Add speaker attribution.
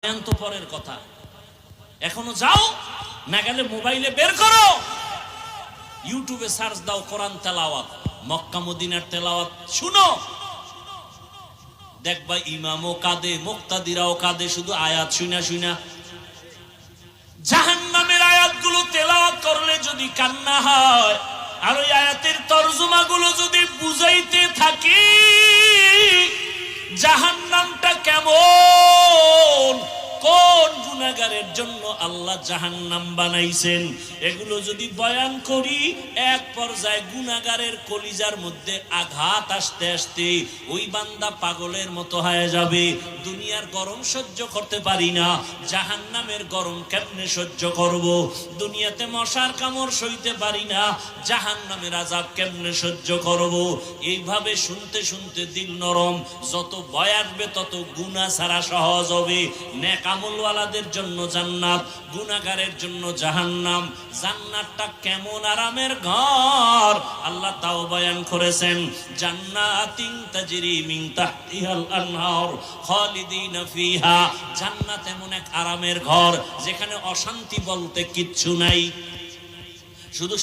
Speaker 1: তো পরের কথা, এখনো যাও না গেলে মোবাইলে বের করো, ইউটিউবে সার্চ দাও কোরআন তেলাওয়াত, মক্কা মদিনার তেলাওয়াত শুনো, দেখবা ইমামও কাঁদে, মুক্তাদিরাও কাঁদে, শুধু আয়াত শুনা শুনা। জাহান্নামের আয়াতগুলো তেলাওয়াত করলে যদি কান্না হয়, আর ওই আয়াতের তরজমাগুলো যদি বুঝাইতে থাকি জাহান্নামটা কেমন, কোন গুনাহগারের জন্য আল্লাহ জাহান্নাম বানাইছেন, এগুলো যদি বয়ান করি, এক পর্যায়ে গুনাহগারের কলিজার মধ্যে আঘাত আসতে আসতে ওই বান্দা পাগলের মতো হয়ে যাবে। দুনিয়ার গরম সহ্য করতে পারি না, জাহান্নামের গরম কেমনে সহ্য করব? দুনিয়াতে মশার কামড় সইতে পারি না, জাহান্নামের আযাব কেমনে সহ্য করব? এইভাবে শুনতে শুনতে দিল নরম, যত ভয় আসবে তত গুনাহ ছাড়া সহজ হবে। নেক আমলওয়ালাদের জন্য জান্নাত, গুনাহগারের জন্য জাহান্নাম। জান্নাতটা কেমন আরামের ঘর আল্লাহ তাও বয়ান করেছেন, জান্নাতিন তাজরি মিন তাহতিহাল আনহার খালিদিনা ফিহা। জান্নাত এমন এক আরামের ঘর যেখানে অশান্তি বলতে কিচ্ছু নাই, শুধু